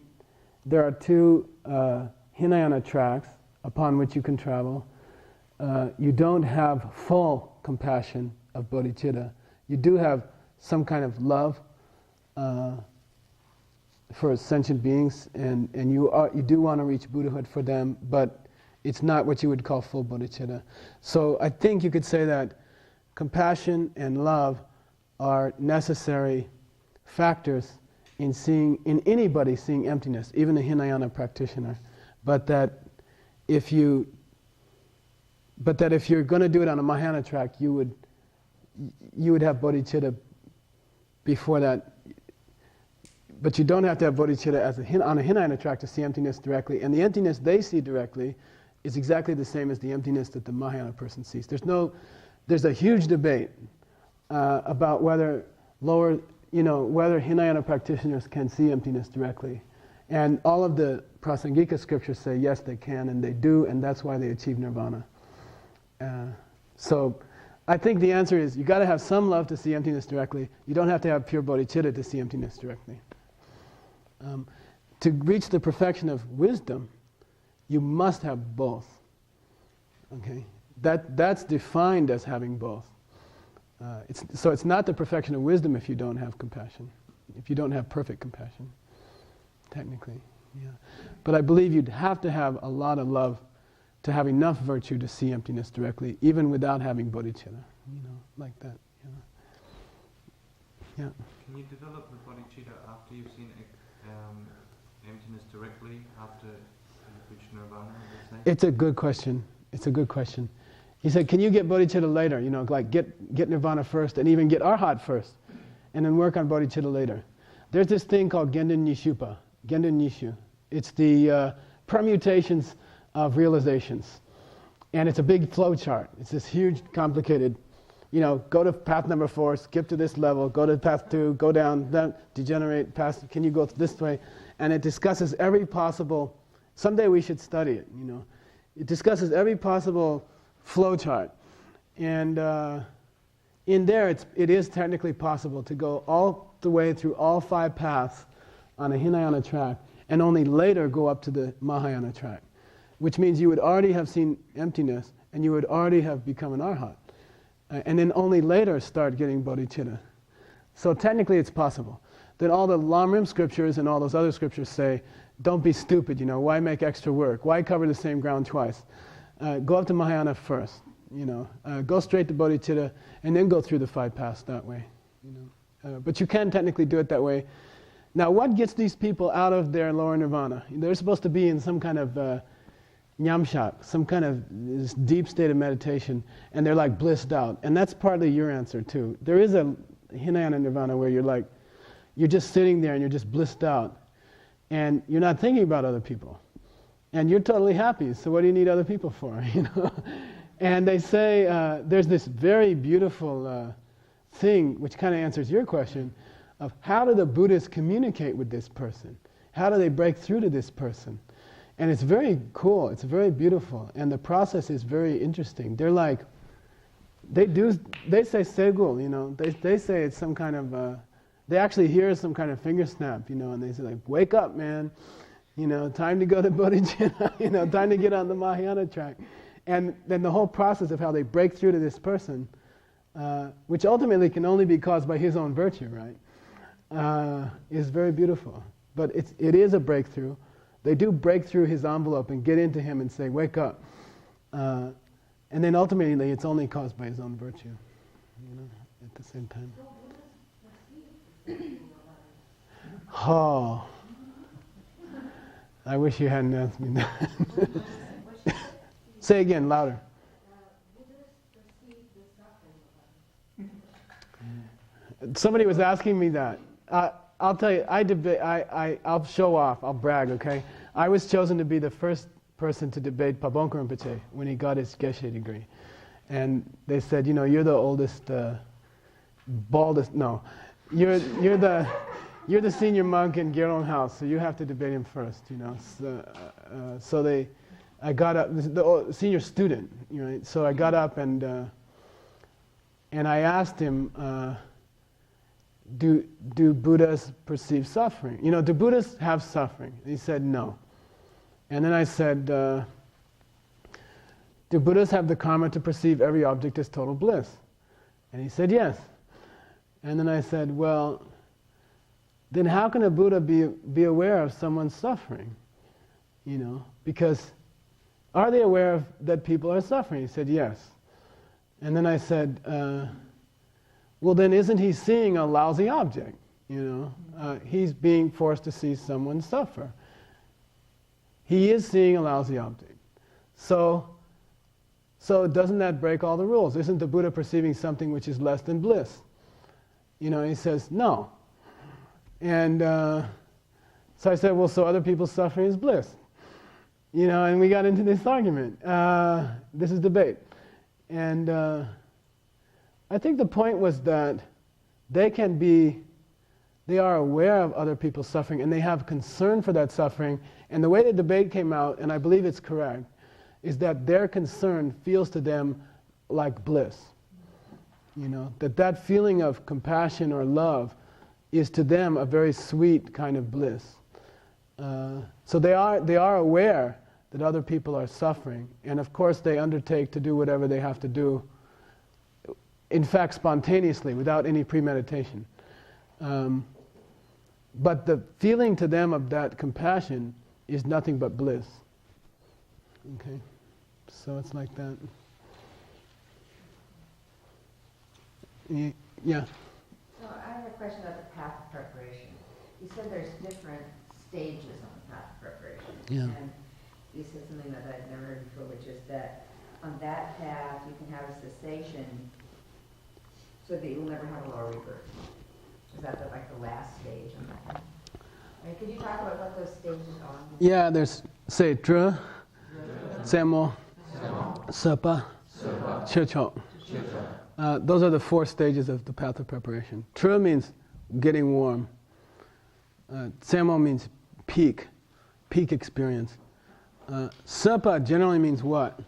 there are 2 Hinayana tracks upon which you can travel. You don't have full compassion of bodhicitta. You do have some kind of love for sentient beings, and you do want to reach Buddhahood for them, but it's not what you would call full bodhicitta. So I think you could say that compassion and love are necessary factors in anybody seeing emptiness, even a Hinayana practitioner. But that if you're going to do it on a Mahayana track, you would you would have bodhicitta before that. But you don't have to have bodhicitta as on a Hinayana track to see emptiness directly. And the emptiness they see directly is exactly the same as the emptiness that the Mahayana person sees. There's a huge debate about whether whether Hinayana practitioners can see emptiness directly. And all of the Prasangika scriptures say yes, they can, and they do, and that's why they achieve nirvana. So I think the answer is you got to have some love to see emptiness directly. You don't have to have pure bodhicitta to see emptiness directly. To reach the perfection of wisdom, you must have both. Okay, that's defined as having both. So it's not the perfection of wisdom if you don't have compassion, if you don't have perfect compassion, technically. Yeah. But I believe you'd have to have a lot of love to have enough virtue to see emptiness directly, even without having bodhicitta, like that. Yeah. Can you develop the bodhicitta after you've seen emptiness directly, after you've reached nirvana? It's a good question. It's a good question. He said, can you get bodhicitta later? Like get nirvana first and even get arhat first, and then work on bodhicitta later. There's this thing called Genden Nishupa, Genden Nishu. It's the permutations of realizations. And it's a big flow chart. It's this huge, complicated, go to path number 4, skip to this level, go to path 2, go down, then degenerate, pass, can you go this way? And it discusses every possible, someday we should study it, It discusses every possible flow chart. And in there, it is technically possible to go all the way through all 5 paths on a Hinayana track, and only later go up to the Mahayana track, which means you would already have seen emptiness, and you would already have become an arhat, and then only later start getting bodhicitta. So technically it's possible. Then all the Lamrim scriptures and all those other scriptures say, don't be stupid, why make extra work? Why cover the same ground twice? Go up to Mahayana first, go straight to bodhicitta, and then go through the 5 paths that way. But you can technically do it that way. Now, what gets these people out of their lower nirvana? They're supposed to be in some kind of nyamshak, some kind of this deep state of meditation, and they're like blissed out. And that's partly your answer too. There is a Hinayana nirvana where you're just sitting there and you're just blissed out, and you're not thinking about other people, and you're totally happy. So what do you need other people for? And they say there's this very beautiful thing which kind of answers your question of how do the Buddhists communicate with this person? How do they break through to this person? And it's very cool, it's very beautiful, and the process is very interesting. They're like, they say segul, they say it's some kind of, they actually hear some kind of finger snap, and they say like, wake up, man, time to go to bodhicitta, time to get on the Mahayana track. And then the whole process of how they break through to this person, which ultimately can only be caused by his own virtue, right? Is very beautiful. But it is a breakthrough. They do break through his envelope and get into him and say, wake up. And then ultimately it's only caused by his own virtue, at the same time. Oh, I wish you hadn't asked me that. Say again, louder. Somebody was asking me that. I'll tell you, I'll show off, I'll brag, okay? I was chosen to be the first person to debate Pabongko Rinpoche when he got his Geshe degree. And they said, you're the oldest, baldest, no. You're the senior monk in Gyalrong House, so you have to debate him first, So I got up, the senior student, right? So I got up and I asked him, do Buddhas perceive suffering? Do Buddhas have suffering? And he said no. And then I said, do Buddhas have the karma to perceive every object as total bliss? And he said yes. And then I said, well, then how can a Buddha be aware of someone's suffering? Because are they aware that people are suffering? He said yes. And then I said, well, then isn't he seeing a lousy object? He's being forced to see someone suffer. He is seeing a lousy object. So So doesn't that break all the rules? Isn't the Buddha perceiving something which is less than bliss? You know, he says, no. And so I said, well, so other people's suffering is bliss. You know, and we got into this argument. This is debate. And I think the point was that they are aware of other people's suffering and they have concern for that suffering. And the way the debate came out, and I believe it's correct, is that their concern feels to them like bliss. You know, that feeling of compassion or love is to them a very sweet kind of bliss. So they are aware that other people are suffering, and of course they undertake to do whatever they have to do, in fact spontaneously, without any premeditation. But the feeling to them of that compassion is nothing but bliss. Okay, so it's like that. Yeah. So I have a question about the path of preparation. You said there's different stages on the path of preparation. Yeah. And you said something that I'd never heard before, which is that on that path you can have a cessation so that you'll never have a lower rebirth. Is that like the last stage on that path? I mean, could you talk about what those stages are? Yeah, there's, say, Dra, Tsemo, Sepa, Chechok. Those are the 4 stages of the path of preparation. Tra means getting warm. Tsemo means peak experience. Sepa generally means what?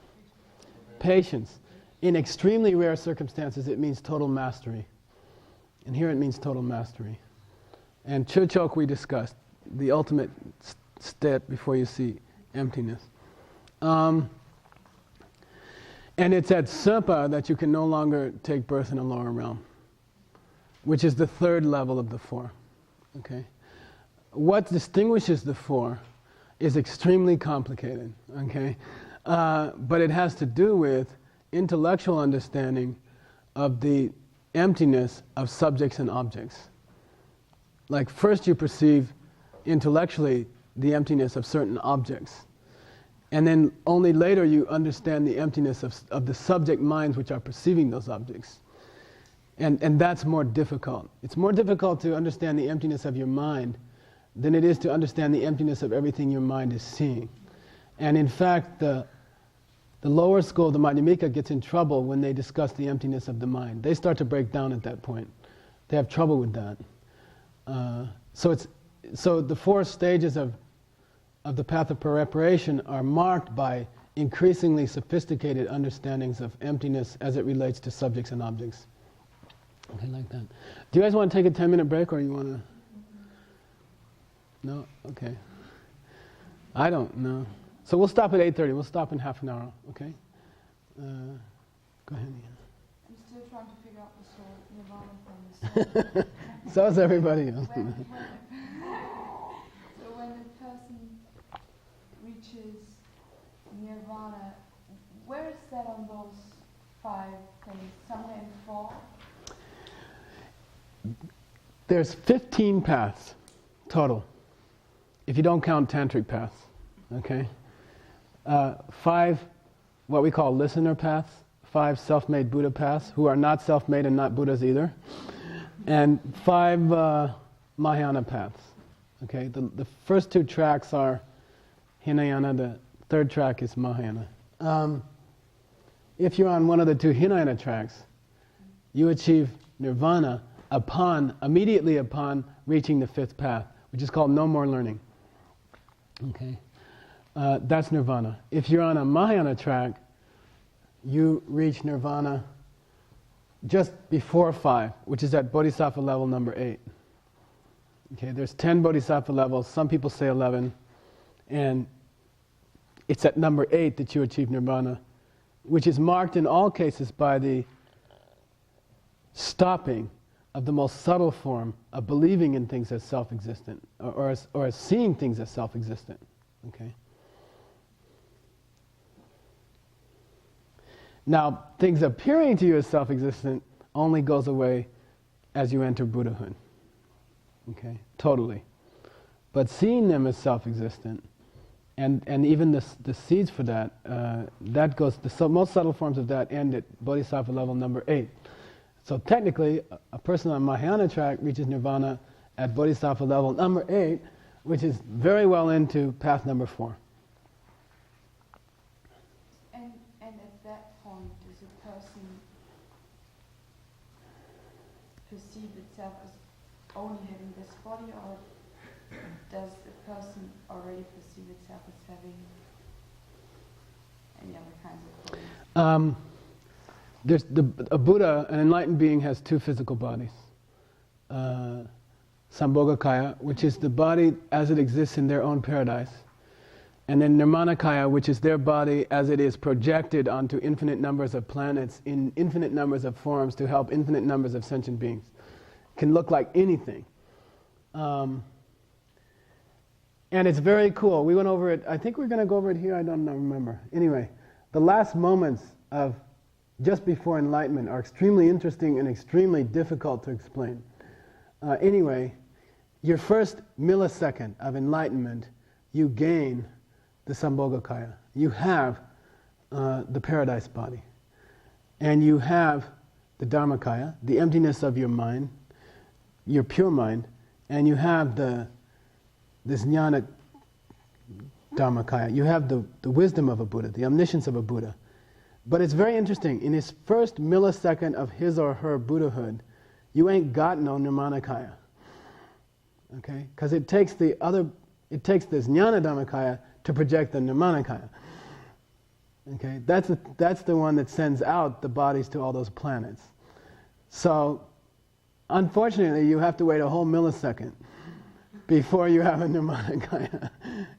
Patience. In extremely rare circumstances, it means total mastery. And here it means total mastery. And Chechok we discussed, the ultimate step before you see emptiness. And it's at Sepa that you can no longer take birth in a lower realm, which is the 3rd level of the 4. Okay? What distinguishes the 4 is extremely complicated. Okay? But it has to do with intellectual understanding of the emptiness of subjects and objects. Like first you perceive intellectually the emptiness of certain objects. And then only later you understand the emptiness of the subject minds which are perceiving those objects. And that's more difficult. It's more difficult to understand the emptiness of your mind than it is to understand the emptiness of everything your mind is seeing. And in fact, the lower school, the Madhyamika, gets in trouble when they discuss the emptiness of the mind. They start to break down at that point. They have trouble with that. So the 4 stages of the path of preparation are marked by increasingly sophisticated understandings of emptiness as it relates to subjects and objects. Okay, like that. Do you guys want to take a 10-minute break, or you want to? No? Okay. I don't know. So we'll stop at 8:30. We'll stop in half an hour, okay? Go ahead, Ian. I'm still trying to figure out the soul nirvana from the soul. So is everybody else. So when a person reaches nirvana, where is that on those 5 things? Somewhere in 4? There's 15 paths total, if you don't count tantric paths, okay? 5 what we call listener paths, 5 self-made Buddha paths, who are not self-made and not Buddhas either, and 5 Mahayana paths. Okay, the first 2 tracks are Hinayana, the 3rd track is Mahayana. If you're on one of the 2 Hinayana tracks, you achieve nirvana immediately upon reaching the 5th path, which is called no more learning. Okay, that's nirvana. If you're on a Mahayana track, you reach nirvana just before 5, which is at Bodhisattva level number 8. Okay, there's 10 Bodhisattva levels, some people say 11, and it's at number 8 that you achieve nirvana, which is marked in all cases by the stopping of the most subtle form of believing in things as self-existent, or as seeing things as self-existent. Okay. Now, things appearing to you as self-existent only goes away as you enter Buddhahood. Okay, totally. But seeing them as self-existent And even the seeds for that, that goes, most subtle forms of that end at Bodhisattva level number 8. So technically, a person on Mahayana track reaches nirvana at Bodhisattva level number 8, which is very well into path number 4. And at that point, does a person perceive itself as only having this body, or does the person already perceive itself as having any other kinds of bodies? There's a Buddha, an enlightened being, has 2 physical bodies. Sambhogakaya, which is the body as it exists in their own paradise. And then Nirmanakaya, which is their body as it is projected onto infinite numbers of planets in infinite numbers of forms to help infinite numbers of sentient beings. It can look like anything. And it's very cool. We went over it, I think we're going to go over it here, I don't remember. Anyway, the last moments of just before enlightenment are extremely interesting and extremely difficult to explain. Anyway, your first millisecond of enlightenment, you gain the Sambhogakaya. You have the paradise body. And you have the Dharmakaya, the emptiness of your mind, your pure mind, and you have this jnana Dharmakaya. You have the wisdom of a Buddha, the omniscience of a Buddha. But it's very interesting. In his first millisecond of his or her Buddhahood, you ain't got no Nirmanakaya. Okay? Because it takes this Jnana Dharmakaya to project the Nirmanakaya. Okay? That's the one that sends out the bodies to all those planets. So, unfortunately, you have to wait a whole millisecond before you have a Nirmanakaya.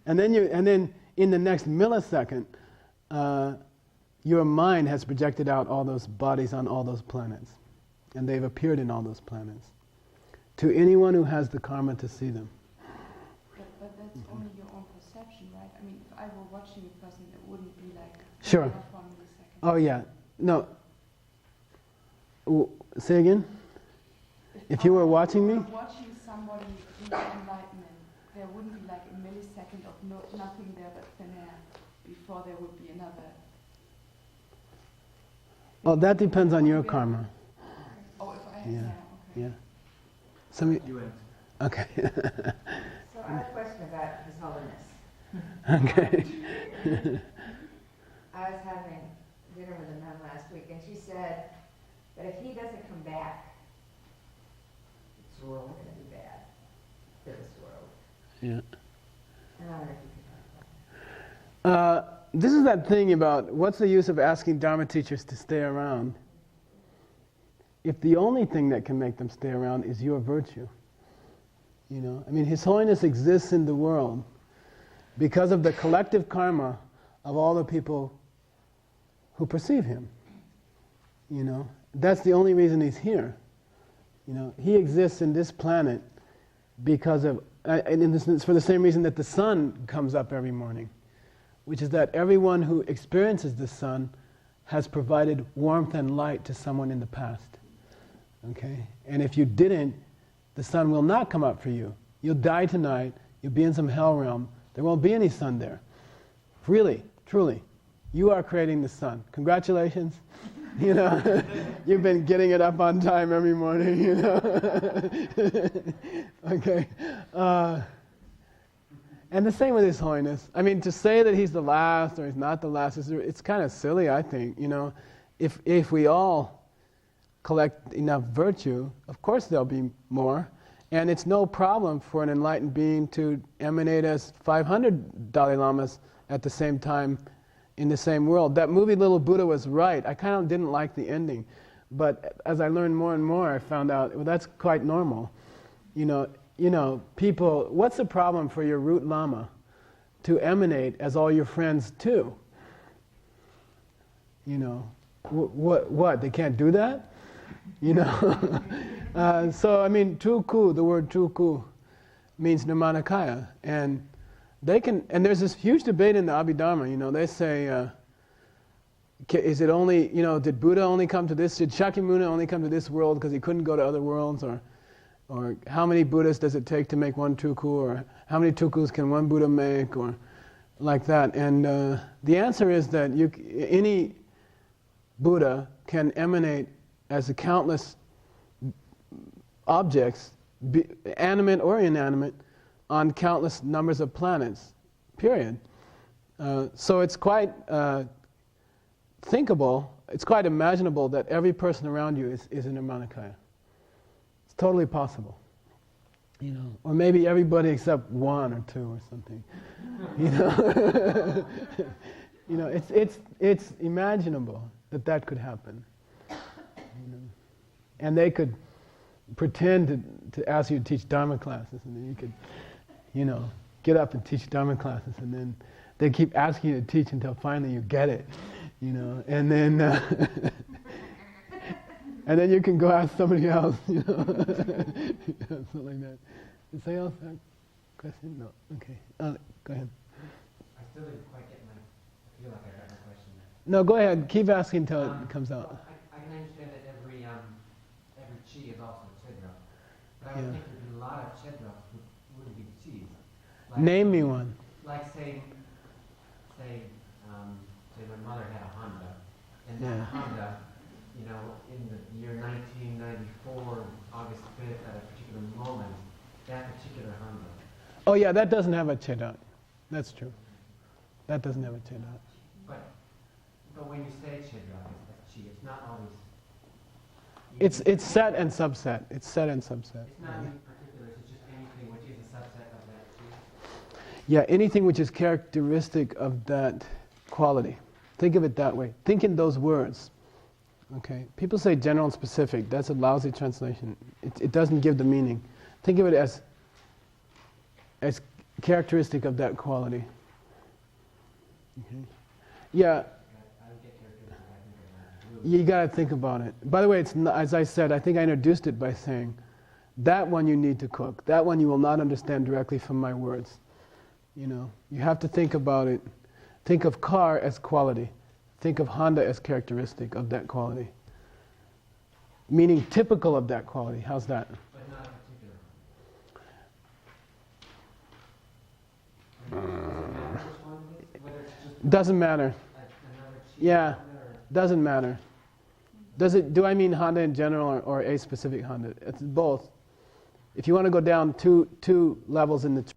And then in the next millisecond, your mind has projected out all those bodies on all those planets. And they've appeared in all those planets. To anyone who has the karma to see them. But that's only your own perception, right? I mean, if I were watching a person, it wouldn't be like... Sure. Oh yeah. No. Say again? If you were watching me? If I were watching somebody in enlightenment, there wouldn't be like a millisecond of nothing there but thin air before there would be another... Well, that depends on your karma. Oh, if I... Yeah. Okay. Yeah. You went. Okay. So I have a question about His Holiness. Okay. I was having dinner with a nun last week, and she said that if he doesn't come back, it's really going to be bad for this world. Yeah. And I wonder if you could talk about that. This is that thing about what's the use of asking Dharma teachers to stay around if the only thing that can make them stay around is your virtue. You know, I mean, His Holiness exists in the world because of the collective karma of all the people who perceive Him. You know, that's the only reason He's here. You know, He exists in this planet because of, and it's for the same reason that the sun comes up every morning, which is that everyone who experiences the sun has provided warmth and light to someone in the past. Okay? And if you didn't, the sun will not come up for you. You'll die tonight, you'll be in some hell realm, there won't be any sun there. Really, truly, you are creating the sun. Congratulations. You know, you've been getting it up on time every morning, you know. Okay. And the same with His Holiness. I mean, to say that He's the last or He's not the last, it's kind of silly, I think. You know, if we all collect enough virtue, of course there'll be more. And it's no problem for an enlightened being to emanate as 500 Dalai Lamas at the same time in the same world. That movie Little Buddha was right. I kind of didn't like the ending. But as I learned more and more, I found out, well, that's quite normal. You know, people, what's the problem for your root Lama to emanate as all your friends too? You know, what? They can't do that? You know? So, I mean, tuku, the word tuku means Nirmanakaya. And they can, and there's this huge debate in the Abhidharma, you know, they say, is it only, you know, did Buddha only come to this, did Shakyamuni only come to this world because he couldn't go to other worlds, or how many Buddhas does it take to make one tuku, or how many tukus can one Buddha make, or like that. And the answer is that any Buddha can emanate as a countless objects, animate or inanimate, on countless numbers of planets, period. So it's quite thinkable, it's quite imaginable that every person around you is a Nirmanakaya. It's totally possible. You know, or maybe everybody except one or two or something. You know, you know, it's imaginable that could happen. You know? And they could pretend to ask you to teach Dharma classes, and then you could, you know, get up and teach Dharma classes, and then they keep asking you to teach until finally you get it, you know, and then and then you can go ask somebody else, you know, something like that. Does somebody else have a question? No. Okay. Go ahead. I still didn't quite get my. I feel like I got my question. No, go ahead. Keep asking until it comes out. Well, I can understand that every chi is also a chedra, but I would think there'd be a lot of chedras who wouldn't be chis. Like, Name me one. Like say my mother had a Honda, and that Honda, you know, in the year 1994, August 5th, at a particular moment, that particular Honda. Oh yeah, that doesn't have a chedra. That's true. That doesn't have a chedra. But when you say chedra, that's chi. It's not always. It's set and subset. It's set and subset. It's not any particular. It's just anything which is a subset of that chi. Yeah, anything which is characteristic of that quality. Think of it that way. Think in those words. Okay. People say general and specific. That's a lousy translation. It doesn't give the meaning. Think of it as characteristic of that quality. Okay. Yeah. You got to think about it. By the way, it's not, as I said, I think I introduced it by saying, that one you need to cook. That one you will not understand directly from my words. You know, you have to think about it. Think of car as quality. Think of Honda as characteristic of that quality. Meaning typical of that quality. How's that? But not particular. Doesn't matter. Yeah, doesn't matter. Do I mean Honda in general or a specific Honda? It's both. If you want to go down two levels in the